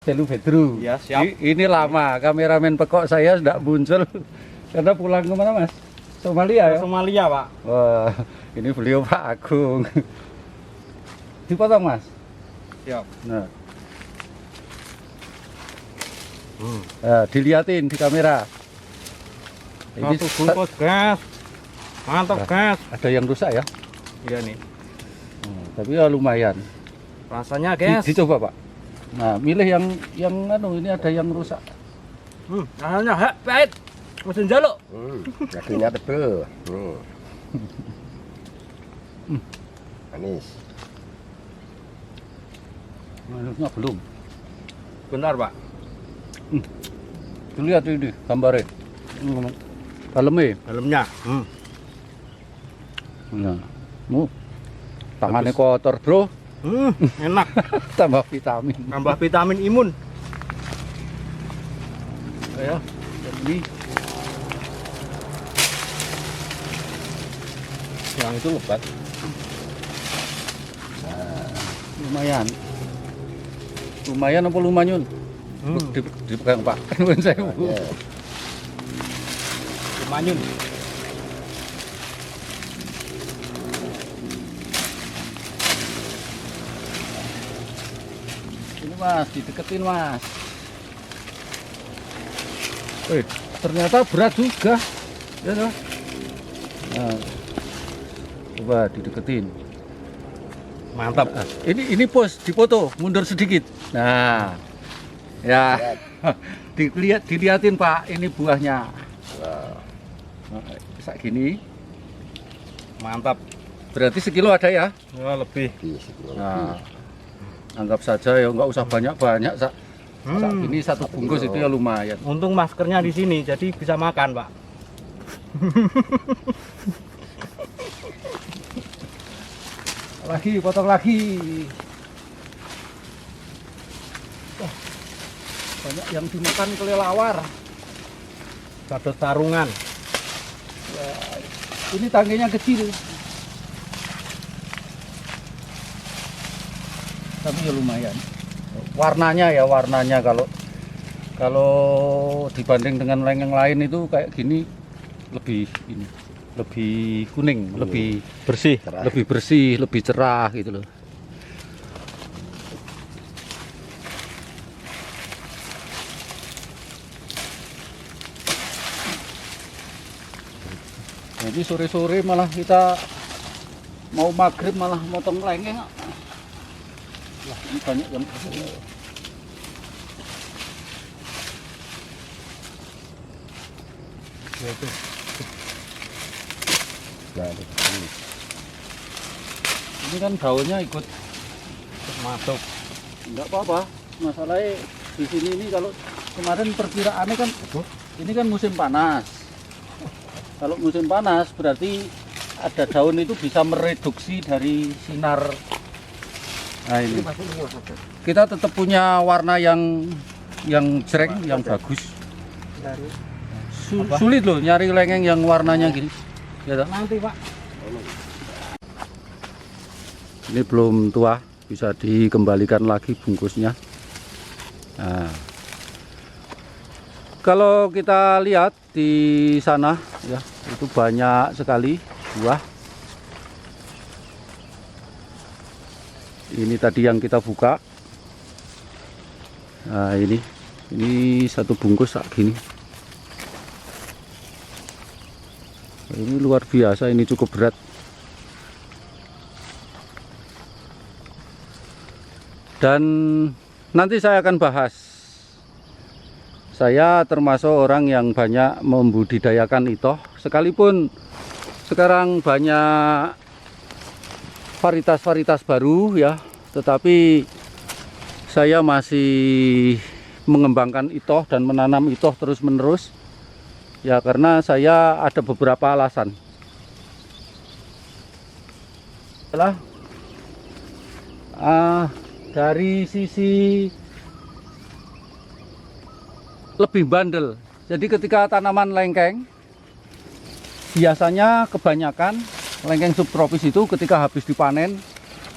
Selu Bedru. Ya, siap. Ini lama, kameramen pekok saya tidak muncul karena pulang kemana Mas? Somalia ya? Somalia, Pak. Wah, ini beliau Pak Agung. Dipotong Mas? Siap. Nah. Nah, diliatin di kamera. Ini Satu bungkus gas. Mantap, gas. ada yang rusak ya? Iya nih. Tapi ya lumayan. Rasanya, gas. Dicoba Pak. Nah, milih yang ini ada yang rusak. Rasanya pahit. Mesin jaluk. Dagingnya tebel. Manis. Minusnya belum. Benar, Pak. Lihat ini gambarnya. Dalamnya. Dalamnya. Nah, tangannya kotor bro. Enak. Tambah vitamin. Tambah vitamin imun. Ya, ini Yang itu lebat. lumayan. Lumayan apa lumayan? Dipegang Pak. Nuwun sewu. Manyun. Ini Mas, dideketin Mas. Ternyata berat juga. Ya toh? Nah, coba dideketin. Mantap. Ini pos dipoto, mundur sedikit. Nah, ya, dilihatin Pak, ini buahnya. Nah, kayak gini. Mantap. Berarti sekilo ada ya? Ya, lebih. Nah, anggap saja ya nggak usah banyak-banyak. Sak ini satu bungkus itu ya lumayan. Untung maskernya di sini, jadi bisa makan, Pak. Lagi, potong lagi. Wah, banyak yang dimakan kelelawar. Gadot sarungan. Ini tangkainya kecil. Tapi ya lumayan. Warnanya kalau dibanding dengan lengeng lain itu kayak gini lebih kuning, lebih Bersih. lebih bersih, lebih cerah gitu loh. Jadi sore-sore malah kita mau maghrib malah motong lengeng. Wah, ini banyak yang ini kan daunnya ikut Masuk. enggak apa-apa. Masalahnya di sini ini kalau kemarin perkiraannya kan ini kan musim panas. Kalau musim panas berarti ada daun itu bisa mereduksi dari sinar. Nah ini kita tetap punya warna yang jreng, yang bagus. Sulit loh nyari lengeng yang warnanya gini. Ya toh? Nanti, Pak. Ini belum tua, bisa dikembalikan lagi bungkusnya. Nah, kalau kita lihat di sana ya, itu banyak sekali buah. Ini tadi yang kita buka. Nah, ini satu bungkus kayak gini. Ini luar biasa, ini cukup berat. Dan nanti saya akan bahas. Saya termasuk orang yang banyak membudidayakan itoh, sekalipun sekarang banyak varietas-varietas baru ya, tetapi saya masih mengembangkan itoh dan menanam itoh terus-menerus. Ya karena saya ada beberapa alasan. Dari sisi lebih bandel. Jadi ketika tanaman lengkeng biasanya kebanyakan lengkeng subtropis itu ketika habis dipanen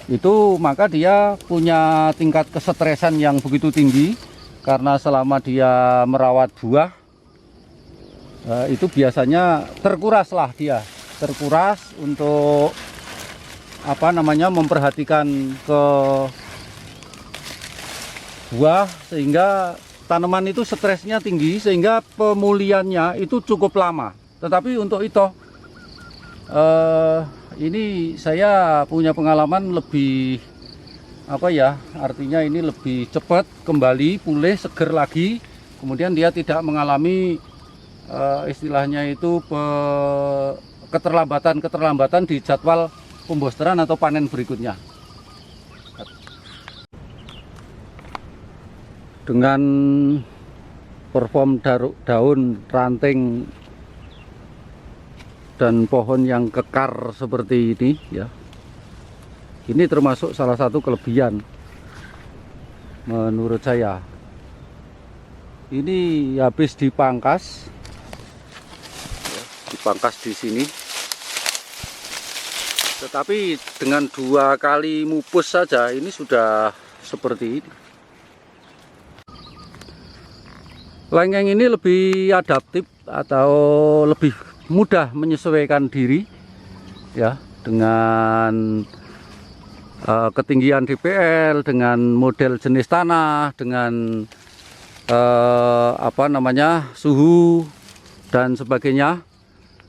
itu maka dia punya tingkat kesetresan yang begitu tinggi karena selama dia merawat buah itu biasanya terkuras untuk apa namanya, memperhatikan ke buah, sehingga tanaman itu stresnya tinggi, sehingga pemulihannya itu cukup lama. Tetapi untuk itu ini saya punya pengalaman lebih apa ya, artinya ini lebih cepat kembali pulih, seger lagi, kemudian dia tidak mengalami istilahnya itu keterlambatan di jadwal pembosteran atau panen berikutnya. Dengan perform daun, ranting dan pohon yang kekar seperti ini ya, ini termasuk salah satu kelebihan menurut saya. Ini habis dipangkas di sini, tetapi dengan 2 kali mupus saja ini sudah seperti ini. Lengkeng ini lebih adaptif atau lebih mudah menyesuaikan diri ya dengan ketinggian DPL, dengan model jenis tanah, dengan apa namanya, suhu dan sebagainya.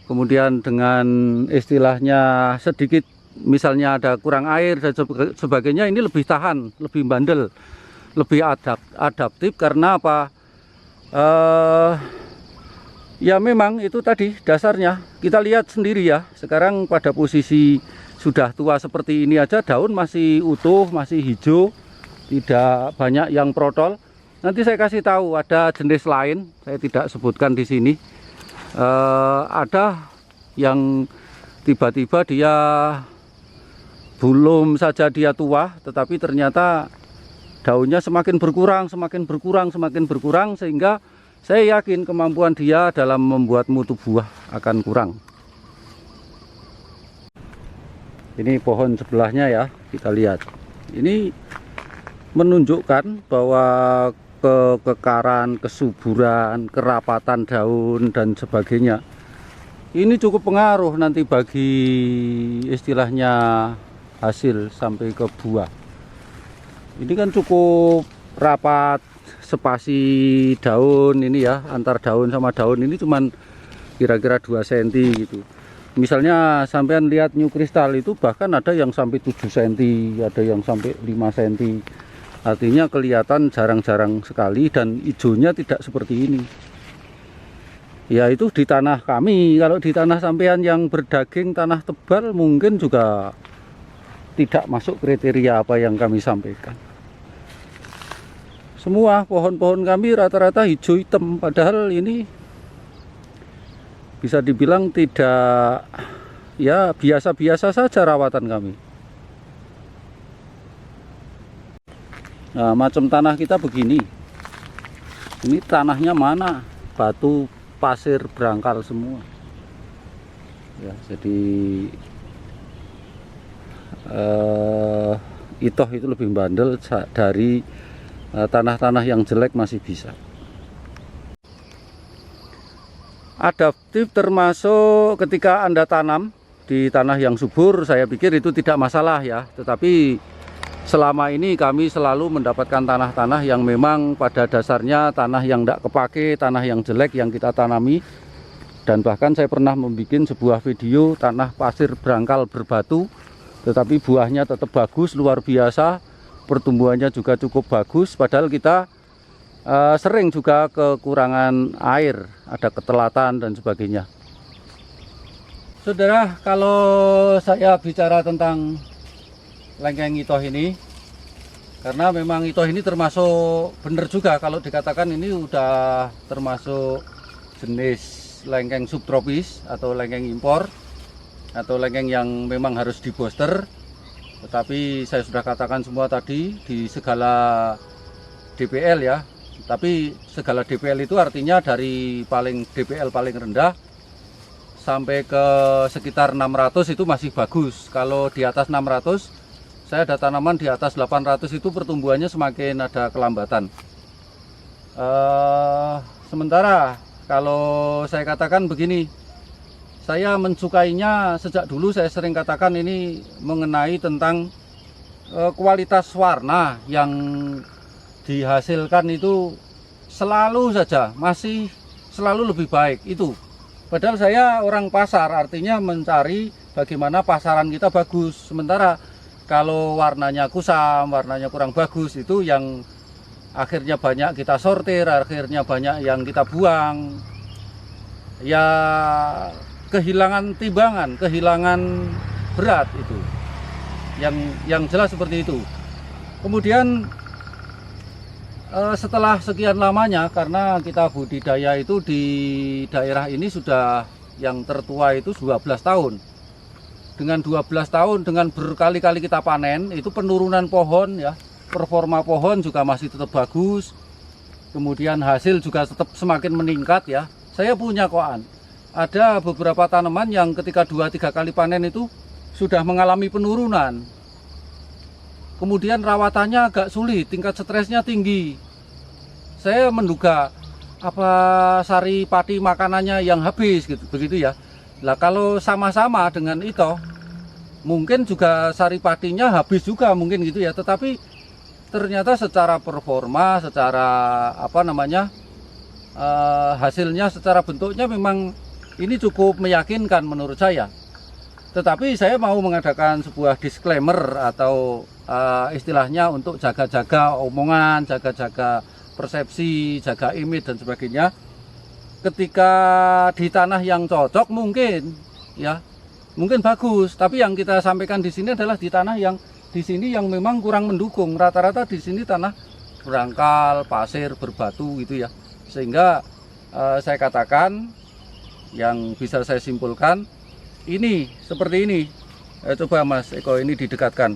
Kemudian dengan istilahnya sedikit misalnya ada kurang air dan sebagainya, ini lebih tahan, lebih bandel, lebih adaptif. Karena apa? Ya memang itu tadi dasarnya. Kita lihat sendiri ya, sekarang pada posisi sudah tua seperti ini aja daun masih utuh, masih hijau, tidak banyak yang protol. Nanti saya kasih tahu ada jenis lain, saya tidak sebutkan di sini. Ada yang tiba-tiba dia belum saja dia tua, tetapi ternyata daunnya semakin berkurang, sehingga saya yakin kemampuan dia dalam membuat mutu buah akan kurang. Ini pohon sebelahnya ya, kita lihat. Ini menunjukkan bahwa kekekaran, kesuburan, kerapatan daun dan sebagainya ini cukup pengaruh nanti bagi istilahnya hasil sampai ke buah. Ini kan cukup rapat spasi daun ini ya, antar daun sama daun ini cuman kira-kira 2 cm gitu. Misalnya sampean lihat new crystal itu bahkan ada yang sampai 7 cm, ada yang sampai 5 cm. Artinya kelihatan jarang-jarang sekali dan hijaunya tidak seperti ini. Ya itu di tanah kami, kalau di tanah sampean yang berdaging, tanah tebal mungkin juga tidak masuk kriteria apa yang kami sampaikan. Semua pohon-pohon kami rata-rata hijau hitam, padahal ini bisa dibilang tidak, ya biasa-biasa saja rawatan kami. Nah, macam tanah kita begini. Ini tanahnya mana? Batu, pasir, berangkal semua. Ya, jadi itoh itu lebih bandel dari tanah-tanah yang jelek masih bisa. Adaptif termasuk ketika Anda tanam di tanah yang subur, saya pikir itu tidak masalah ya. Tetapi selama ini kami selalu mendapatkan tanah-tanah yang memang pada dasarnya tanah yang tidak kepake, tanah yang jelek yang kita tanami. Dan bahkan saya pernah membuat sebuah video tanah pasir berangkal berbatu, tetapi buahnya tetap bagus, luar biasa, pertumbuhannya juga cukup bagus, padahal kita sering juga kekurangan air, ada ketelatan dan sebagainya. Saudara, kalau saya bicara tentang lengkeng itoh ini, karena memang itoh ini termasuk benar juga kalau dikatakan ini udah termasuk jenis lengkeng subtropis atau lengkeng impor atau lengkeng yang memang harus di booster. Tetapi saya sudah katakan semua tadi di segala DPL ya. Tapi segala DPL itu artinya dari DPL paling rendah sampai ke sekitar 600 itu masih bagus. Kalau di atas 600, saya ada tanaman di atas 800 itu pertumbuhannya semakin ada kelambatan. Sementara kalau saya katakan begini, saya mensukainya sejak dulu. Saya sering katakan ini mengenai tentang kualitas warna yang dihasilkan itu selalu saja masih selalu lebih baik itu. Padahal saya orang pasar, artinya mencari bagaimana pasaran kita bagus. Sementara kalau warnanya kusam, warnanya kurang bagus, itu yang akhirnya banyak kita sortir, akhirnya banyak yang kita buang. Ya kehilangan timbangan, kehilangan berat itu. Yang jelas seperti itu. Kemudian setelah sekian lamanya, karena kita budidaya itu di daerah ini sudah yang tertua itu 12 tahun. Dengan 12 tahun, dengan berkali-kali kita panen, itu penurunan pohon ya, performa pohon juga masih tetap bagus. Kemudian hasil juga tetap semakin meningkat ya. Saya punya koan, ada beberapa tanaman yang ketika 2-3 kali panen itu sudah mengalami penurunan. Kemudian rawatannya agak sulit, tingkat stresnya tinggi. Saya menduga apa sari padi makanannya yang habis gitu, begitu ya. Lah kalau sama-sama dengan itu, mungkin juga sari padinya habis juga mungkin gitu ya. Tetapi ternyata secara performa, secara hasilnya, secara bentuknya memang ini cukup meyakinkan menurut saya. Tetapi saya mau mengadakan sebuah disclaimer atau istilahnya untuk jaga-jaga omongan, jaga-jaga persepsi, jaga image dan sebagainya. Ketika di tanah yang cocok mungkin ya, mungkin bagus, tapi yang kita sampaikan di sini adalah di tanah yang di sini yang memang kurang mendukung. Rata-rata di sini tanah berangkal, pasir, berbatu gitu ya. Sehingga saya katakan yang bisa saya simpulkan ini seperti ini. Coba Mas Eko ini didekatkan.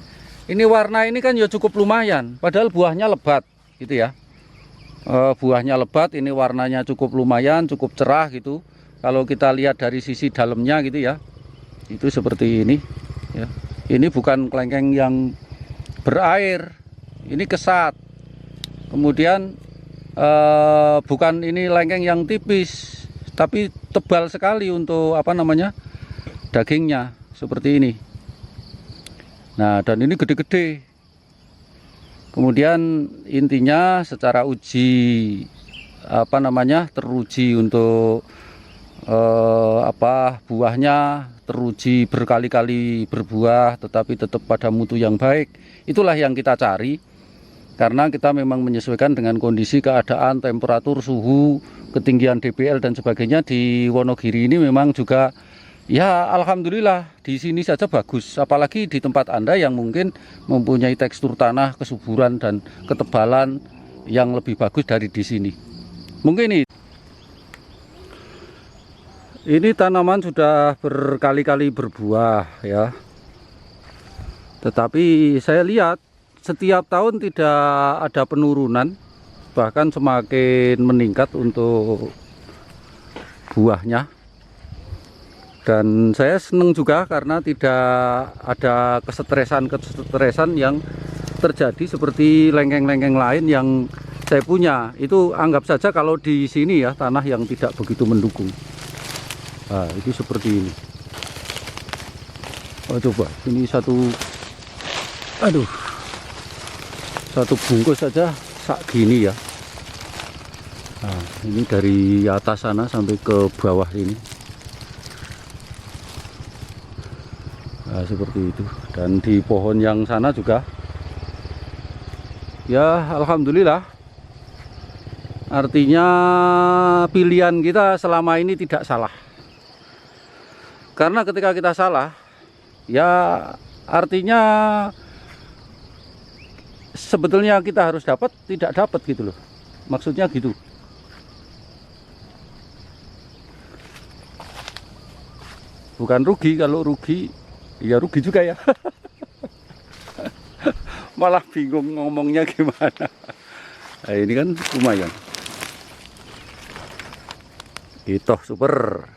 Ini warna ini kan ya cukup lumayan, padahal buahnya lebat gitu ya. Buahnya lebat, ini warnanya cukup lumayan, cukup cerah gitu. Kalau kita lihat dari sisi dalamnya gitu ya, itu seperti ini ya. Ini bukan kelengkeng yang berair, ini kesat. Kemudian bukan ini lengkeng yang tipis, tapi tebal sekali untuk dagingnya seperti ini. Nah, dan ini gede-gede. Kemudian intinya secara uji teruji untuk buahnya, teruji berkali-kali berbuah tetapi tetap pada mutu yang baik. Itulah yang kita cari, karena kita memang menyesuaikan dengan kondisi keadaan, temperatur, suhu, ketinggian DBL dan sebagainya. Di Wonogiri ini memang juga ya alhamdulillah di sini saja bagus, apalagi di tempat Anda yang mungkin mempunyai tekstur tanah, kesuburan dan ketebalan yang lebih bagus dari di sini. Mungkin ini tanaman sudah berkali-kali berbuah ya. Tetapi saya lihat setiap tahun tidak ada penurunan, bahkan semakin meningkat untuk buahnya. Dan saya senang juga karena tidak ada kesetresan yang terjadi seperti lengkeng-lengkeng lain yang saya punya. Itu anggap saja kalau di sini ya tanah yang tidak begitu mendukung. Nah, itu seperti ini. Oh, coba ini satu bungkus saja sak gini ya. Nah, ini dari atas sana sampai ke bawah ini. Nah, seperti itu. Dan di pohon yang sana juga ya alhamdulillah, artinya pilihan kita selama ini tidak salah. Karena ketika kita salah ya artinya sebetulnya kita harus dapat, tidak dapat gitu loh, maksudnya gitu. Bukan rugi, kalau rugi ya rugi juga ya. Malah bingung ngomongnya gimana. Nah, ini kan lumayan. Itu super.